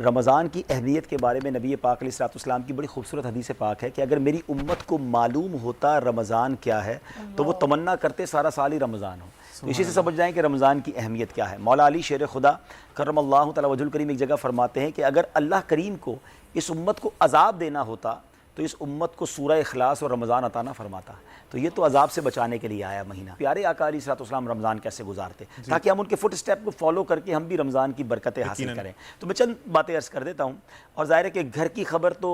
رمضان کی اہمیت کے بارے میں نبی پاک علیہ الصلوۃ والسلام کی بڑی خوبصورت حدیث پاک ہے کہ اگر میری امت کو معلوم ہوتا رمضان کیا ہے تو وہ تمنا کرتے سارا سال ہی رمضان ہو۔ تو اسی سے سمجھ جائیں کہ رمضان کی اہمیت کیا ہے۔ مولا علی شیر خدا کرم اللہ تعالی وجہ الکریم ایک جگہ فرماتے ہیں کہ اگر اللہ کریم کو اس امت کو عذاب دینا ہوتا تو اس امت کو سورہ اخلاص اور رمضان عطا نہ فرماتا۔ تو یہ تو عذاب سے بچانے کے لیے آیا مہینہ۔ پیارے آقا علیہ الصلوۃ والسلام رمضان کیسے گزارتے تاکہ ہم ان کے فٹ اسٹیپ کو فالو کر کے ہم بھی رمضان کی برکتیں حاصل کریں۔ تو میں چند باتیں عرض کر دیتا ہوں، اور ظاہر ہے کہ گھر کی خبر تو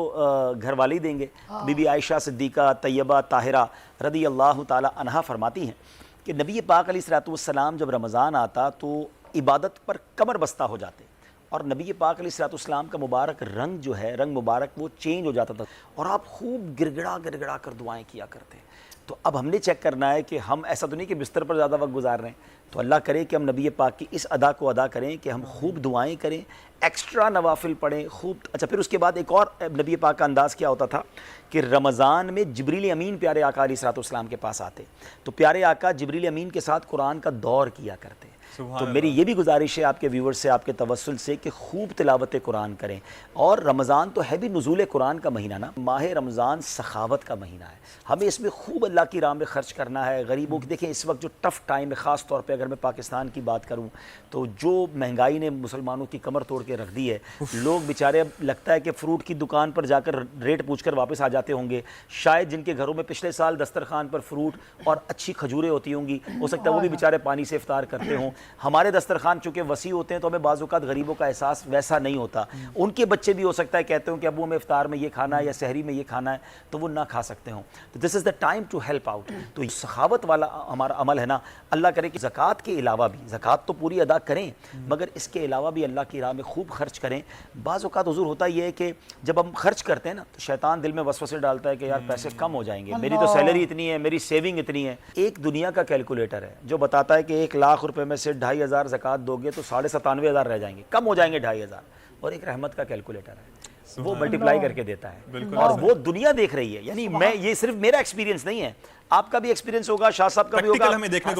گھر والے ہی دیں گے۔ بی بی عائشہ صدیقہ طیبہ طاہرہ رضی اللہ تعالی عنہا فرماتی ہیں کہ نبی پاک علیہ الصلوۃ والسلام جب رمضان آتا تو عبادت پر کمر بستہ ہو جاتے، اور نبی پاک علیہ الصلوۃ والسلام کا مبارک رنگ جو ہے، رنگ مبارک وہ چینج ہو جاتا تھا، اور آپ خوب گڑ گڑا کر دعائیں کیا کرتے۔ تو اب ہم نے چیک کرنا ہے کہ ہم ایسا تو نہیں کہ بستر پر زیادہ وقت گزار رہے ہیں، تو اللہ کرے کہ ہم نبی پاک کی اس ادا کو ادا کریں کہ ہم خوب دعائیں کریں، ایکسٹرا نوافل پڑھیں خوب۔ اچھا، پھر اس کے بعد ایک اور نبی پاک کا انداز کیا ہوتا تھا کہ رمضان میں جبریل امین پیارے آقا علیہ الصلوۃ والسلام کے پاس آتے، تو پیارے آقا جبریل امین کے ساتھ قرآن کا دور کیا کرتے۔ تو میری یہ بھی گزارش ہے آپ کے ویور سے، آپ کے توسل سے، کہ خوب تلاوت قرآن کریں۔ اور رمضان تو ہے بھی نزول قرآن کا مہینہ نا، ماہ رمضان سخاوت کا مہینہ ہے، ہمیں اس میں خوب اللہ کی راہ میں خرچ کرنا ہے۔ غریبوں کی دیکھیں اس وقت جو ٹف ٹائم ہے، خاص طور پہ اگر میں پاکستان کی بات کروں تو جو مہنگائی نے مسلمانوں کی کمر توڑ کے رکھ دی ہے، لوگ بیچارے اب لگتا ہے کہ فروٹ کی دکان پر جا کر ریٹ پوچھ کر واپس آ جاتے ہوں گے۔ شاید جن کے گھروں میں پچھلے سال دسترخوان پر فروٹ اور اچھی کھجوریں ہوتی ہوں گی، ہو سکتا ہے وہ بھی بیچارے پانی سے افطار کرتے ہوں۔ ہمارے دسترخوان چونکہ وسیع ہوتے ہیں تو ہمیں بعض اوقات غریبوں کا احساس ویسا نہیں ہوتا۔ ان کے بچے بھی ہو سکتا ہے کہتے ہوں کہ ابو ہمیں افطار میں یہ کھانا ہے یا سحری میں یہ کھانا ہے، تو وہ نہ کھا سکتے ہوں۔ تو this is the time to help out. تو یہ سخاوت والا ہمارا عمل ہے نا، اللہ کرے کہ زکوٰۃ کے علاوہ بھی، زکوٰۃ تو پوری ادا کریں مگر اس کے علاوہ بھی اللہ کی راہ میں خوب خرچ کریں۔ بعض اوقات حضور ہوتا یہ ہے کہ جب ہم خرچ کرتے ہیں نا تو شیطان دل میں وسوسے ڈالتا ہے کہ یار پیسے کم ہو جائیں گے، میری تو سیلری اتنی ہے، میری سیونگ اتنی ہے۔ ایک دنیا کا کیلکولیٹر ہے جو بتاتا ہے کہ 1,00,000 روپے میں سے 2,500 زکوٰۃ دو گے تو 97,500 رہ جائیں گے، کم ہو جائیں گے 2,500۔ اور ایک رحمت کا کیلکولیٹر ہے، وہ ملٹیپلائی کر کے دیتا ہے، اور وہ دنیا دیکھ رہی ہے۔ یعنی میں، یہ صرف میرا ایکسپیرینس نہیں ہے، آپ کا بھی ایکسپیرینس ہوگا، شاہ صاحب کا بھی ہوگا،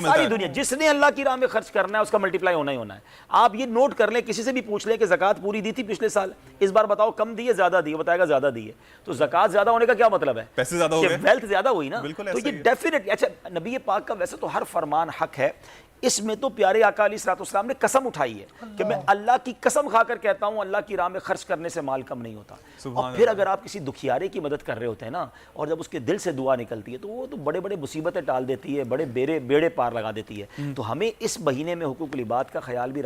ساری دنیا جس نے اللہ کی راہ میں خرچ کرنا ہے اس کا ملٹیپلائی ہونا ہی ہونا ہے۔ آپ یہ نوٹ کر لیں، کسی سے بھی پوچھ لیں کہ زکوٰۃ پوری دی تھی پچھلے سال، اس بار بتاؤ کم دی ہے زیادہ دی ہے، بتائے گا زیادہ دی ہے۔ تو زکوٰۃ زیادہ ہونے کا کیا مطلب ہے؟ پیسے زیادہ ہو گئے، ویلتھ زیادہ ہوئی نا۔ تو یہ ڈیفینیٹلی، اچھا نبی پاک کا ویسے تو ہر فرمان حق ہے، اس میں تو پیارے آقا علیہ الصلوۃ والسلام نے قسم اٹھائی ہے کہ میں اللہ کی قسم کھا کر کہتا ہوں اللہ کی راہ میں خرچ کرنے سے مال کم نہیں ہوتا۔ اور پھر اگر آپ کسی دکھیارے کی مدد کر رہے ہوتے ہیں نا، اور جب اس کے دل سے دعا نکلتی ہے تو وہ تو بڑے بڑے مصیبتیں ٹال دیتی ہے، بڑے بیڑے پار لگا دیتی ہے۔ تو ہمیں اس مہینے میں حقوق العباد کا خیال بھی